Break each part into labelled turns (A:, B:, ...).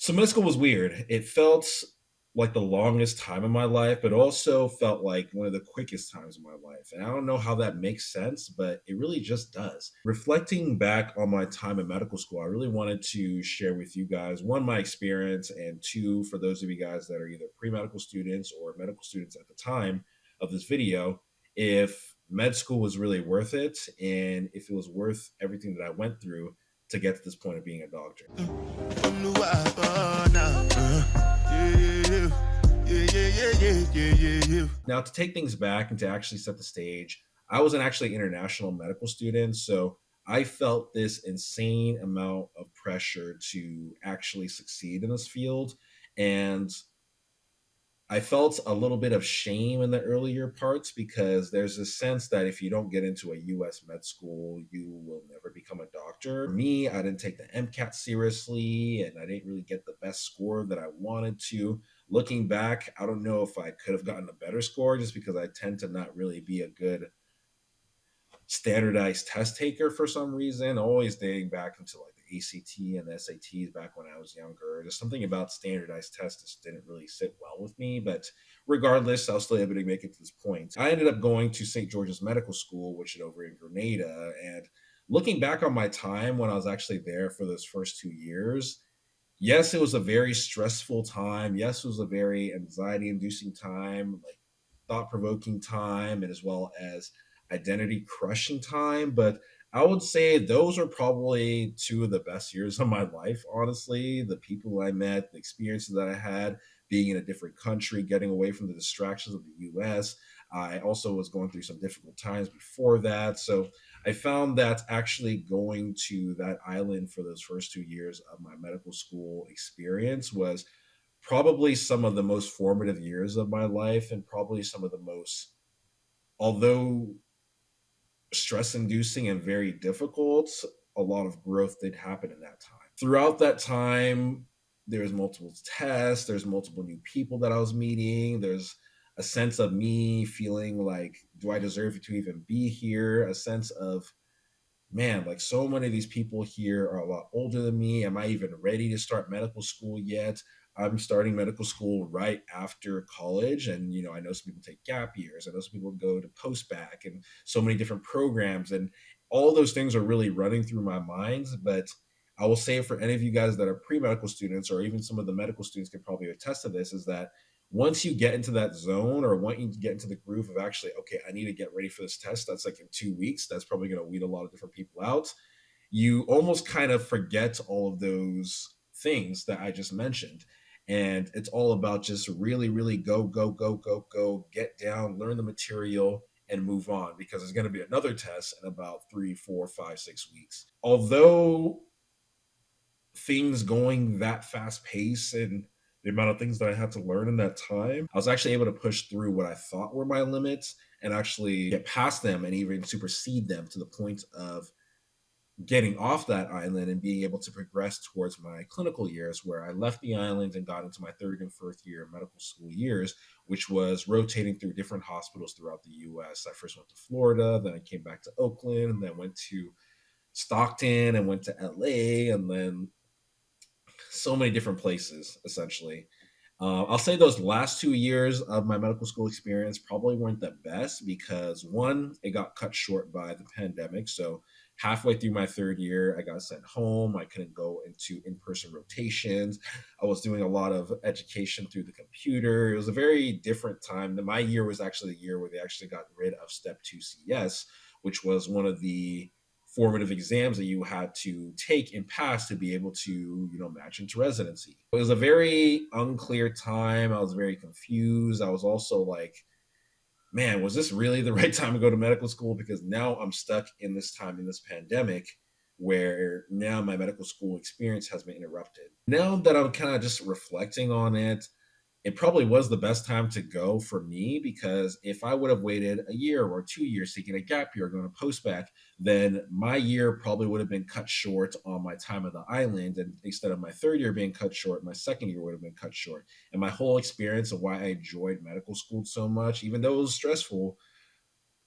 A: So med school was weird. It felt like the longest time in my life, but also felt like one of the quickest times in my life. And I don't know how that makes sense, but it really just does. Reflecting back on my time in medical school, I really wanted to share with you guys one, my experience, and two, for those of you guys that are either pre medical students or medical students at the time of this video, if med school was really worth it and if it was worth everything that I went through to get to this point of being a doctor. Now, to take things back and to actually set the stage, I was an actually international medical student. So I felt this insane amount of pressure to actually succeed in this field. And I felt a little bit of shame in the earlier parts because there's a sense that if you don't get into a US med school, you will never become a doctor. For me, I didn't take the MCAT seriously and I didn't really get the best score that I wanted to. Looking back, I don't know if I could have gotten a better score just because I tend to not really be a good standardized test taker for some reason, always dating back into like the ACT and the SATs back when I was younger. There's something about standardized tests that just didn't really sit well with me. But regardless, I was still able to make it to this point. I ended up going to St. George's Medical School, which is over in Grenada. And looking back on my time when I was actually there for those first 2 years, yes, it was a very stressful time. Yes, it was a very anxiety inducing time, like thought provoking time, and as well as identity crushing time. But I would say those are probably two of the best years of my life, honestly. The people I met, the experiences that I had, being in a different country, getting away from the distractions of the US. I also was going through some difficult times before that. So I found that actually going to that island for those first 2 years of my medical school experience was probably some of the most formative years of my life and probably some of the most, although stress inducing and very difficult, a lot of growth did happen in that time. Throughout that time, there's multiple tests, there's multiple new people that I was meeting, there's a sense of me feeling like, do I deserve to even be here? A sense of, man, like so many of these people here are a lot older than me. Am I even ready to start medical school yet? I'm starting medical school right after college. And, I know some people take gap years. I know some people go to post-bac and so many different programs. And all those things are really running through my mind. But I will say for any of you guys that are pre-medical students, or even some of the medical students can probably attest to this, is that once you get into that zone or want you to get into the groove of actually, okay, I need to get ready for this test, that's like in 2 weeks, that's probably going to weed a lot of different people out. You almost kind of forget all of those things that I just mentioned. And it's all about just really, really go, go, go, go, go, get down, learn the material, and move on because there's going to be another test in about 3, 4, 5, 6 weeks. Although things going that fast pace and the amount of things that I had to learn in that time, I was actually able to push through what I thought were my limits and actually get past them and even supersede them to the point of getting off that island and being able to progress towards my clinical years, where I left the island and got into my third and fourth year medical school years, which was rotating through different hospitals throughout the US. I first went to Florida, then I came back to Oakland, and then went to Stockton and went to LA, and then so many different places, essentially. I'll say those last 2 years of my medical school experience probably weren't the best because one, it got cut short by the pandemic. So halfway through my third year, I got sent home. I couldn't go into in-person rotations. I was doing a lot of education through the computer. It was a very different time. My year was actually the year where they actually got rid of Step 2 CS, which was one of the formative exams that you had to take and pass to be able to, match into residency. It was a very unclear time. I was very confused. I was also like, man, was this really the right time to go to medical school? Because now I'm stuck in this time in this pandemic where now my medical school experience has been interrupted. Now that I'm kind of just reflecting on it, it probably was the best time to go for me because if I would have waited a year or 2 years taking a gap year going to post-bac, then my year probably would have been cut short on my time of the island. And instead of my third year being cut short, my second year would have been cut short. And my whole experience of why I enjoyed medical school so much, even though it was stressful,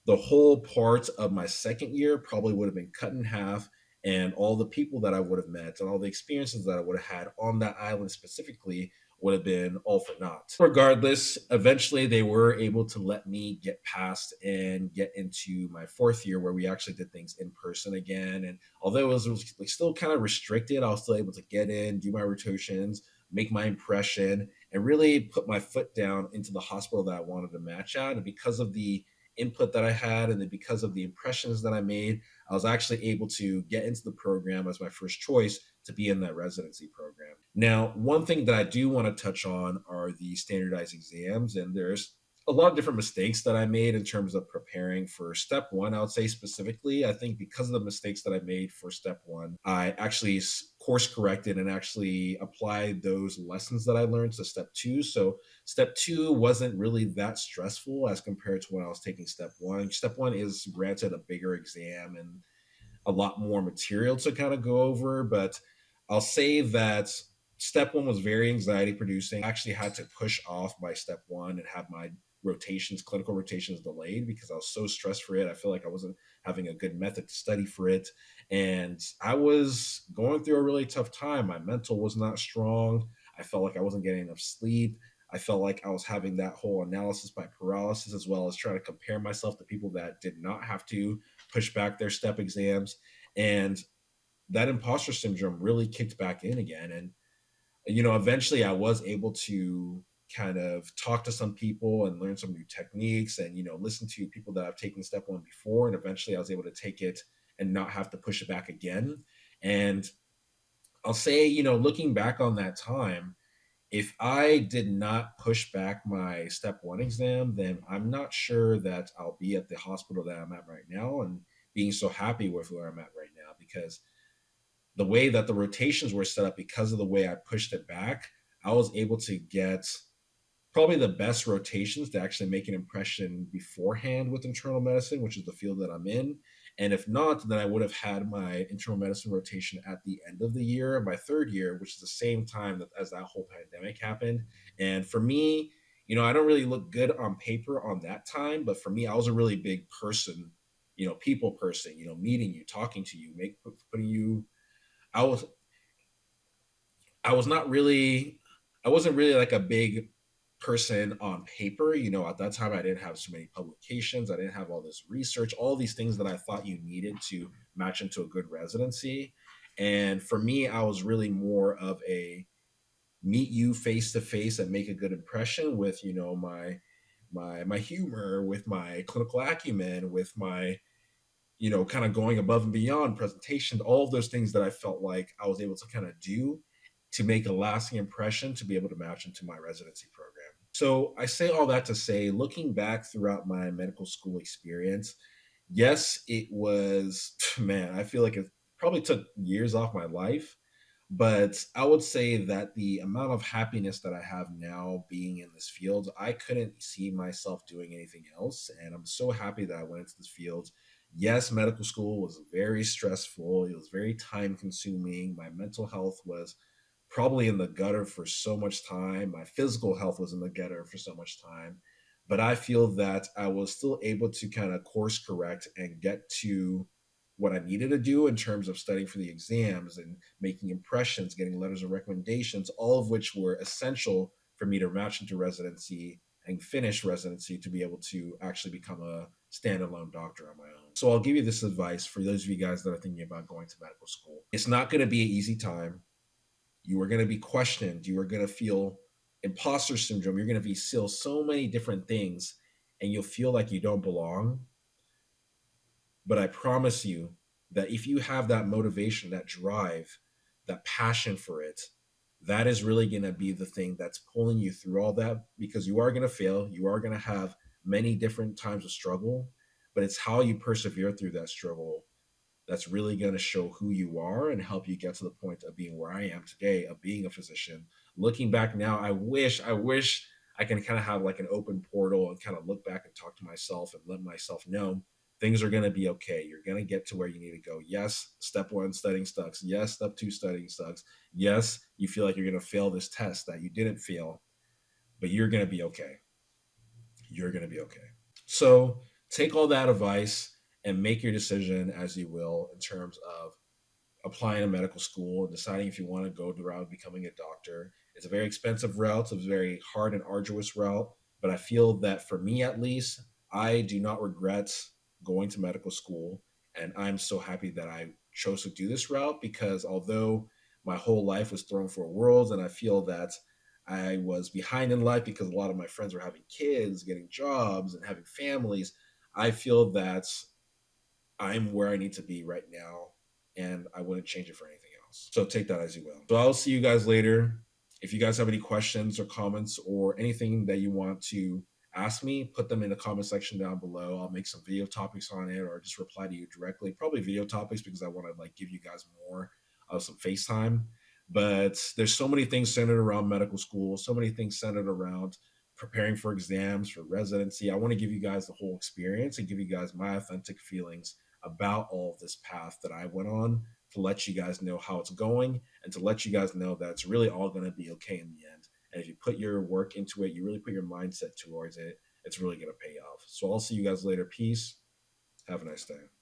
A: the whole part of my second year probably would have been cut in half. and all the people that I would have met and all the experiences that I would have had on that island specifically would have been all for naught. Regardless, eventually they were able to let me get past and get into my fourth year where we actually did things in person again. And although it was like still kind of restricted, I was still able to get in, do my rotations, make my impression, and really put my foot down into the hospital that I wanted to match at. And because of the input that I had and then because of the impressions that I made, I was actually able to get into the program as my first choice to be in that residency program. Now, one thing that I do want to touch on are the standardized exams, and there's a lot of different mistakes that I made in terms of preparing for step one. I would say specifically, I think because of the mistakes that I made for step one, I actually course corrected and actually applied those lessons that I learned to step two. So, step two wasn't really that stressful as compared to when I was taking step one. Step one is granted a bigger exam and a lot more material to kind of go over, but I'll say that step one was very anxiety producing. I actually had to push off my step one and have my rotations, clinical rotations delayed because I was so stressed for it. I feel like I wasn't having a good method to study for it. And I was going through a really tough time. My mental was not strong. I felt like I wasn't getting enough sleep. I felt like I was having that whole analysis by paralysis, as well as trying to compare myself to people that did not have to push back their step exams. And that imposter syndrome really kicked back in again. And, eventually I was able to kind of talk to some people and learn some new techniques and, listen to people that I've taken step one before. And eventually I was able to take it and not have to push it back again. And I'll say, looking back on that time, if I did not push back my step one exam, then I'm not sure that I'll be at the hospital that I'm at right now and being so happy with where I'm at right now because the way that the rotations were set up, because of the way I pushed it back, I was able to get probably the best rotations to actually make an impression beforehand with internal medicine, which is the field that I'm in. And if not, then I would have had my internal medicine rotation at the end of the year, my third year, which is the same time that as that whole pandemic happened. And for me, I don't really look good on paper on that time, but for me, I was a really big person, people person, meeting you, talking to you, putting you. I was I was not really I wasn't really like a big person on paper. At that time I didn't have so many publications. I didn't have all this research, all these things that I thought you needed to match into a good residency. And for me, I was really more of a meet you face to face and make a good impression with, my humor, with my clinical acumen, with my kind of going above and beyond presentation, all of those things that I felt like I was able to kind of do to make a lasting impression to be able to match into my residency program. So I say all that to say, looking back throughout my medical school experience, yes, it was, man, I feel like it probably took years off my life. But I would say that the amount of happiness that I have now being in this field, I couldn't see myself doing anything else. And I'm so happy that I went into this field. Yes, medical school was very stressful. It was very time consuming. My mental health was probably in the gutter for so much time. My physical health was in the gutter for so much time. But I feel that I was still able to kind of course correct and get to what I needed to do in terms of studying for the exams and making impressions, getting letters of recommendations, all of which were essential for me to match into residency and finish residency to be able to actually become a standalone doctor on my own. So I'll give you this advice for those of you guys that are thinking about going to medical school. It's not going to be an easy time. You are going to be questioned. You are going to feel imposter syndrome. You're going to feel so many different things and you'll feel like you don't belong. But I promise you that if you have that motivation, that drive, that passion for it, that is really going to be the thing that's pulling you through all that because you are going to fail. You are going to have many different times of struggle, but it's how you persevere through that struggle that's really going to show who you are and help you get to the point of being where I am today, of being a physician. Looking back now, I wish I can kind of have like an open portal and kind of look back and talk to myself and let myself know things are going to be okay. You're going to get to where you need to go. Yes, step one, studying sucks. Yes, step two, studying sucks. Yes, you feel like you're going to fail this test that you didn't fail, but you're going to be okay. You're going to be okay. So take all that advice and make your decision as you will in terms of applying to medical school and deciding if you want to go the route of becoming a doctor. It's a very expensive route, it's a very hard and arduous route. But I feel that for me at least, I do not regret going to medical school. And I'm so happy that I chose to do this route because although my whole life was thrown for a whirl, and I feel that I was behind in life because a lot of my friends were having kids, getting jobs, and having families. I feel that I'm where I need to be right now, and I wouldn't change it for anything else. So take that as you will. So I'll see you guys later. If you guys have any questions or comments or anything that you want to ask me, put them in the comment section down below. I'll make some video topics on it or just reply to you directly. Probably video topics because I want to like give you guys more of some FaceTime. But there's so many things centered around medical school, so many things centered around preparing for exams, for residency. I want to give you guys the whole experience and give you guys my authentic feelings about all of this path that I went on to let you guys know how it's going and to let you guys know that it's really all going to be okay in the end. And if you put your work into it, you really put your mindset towards it, it's really going to pay off. So I'll see you guys later. Peace. Have a nice day.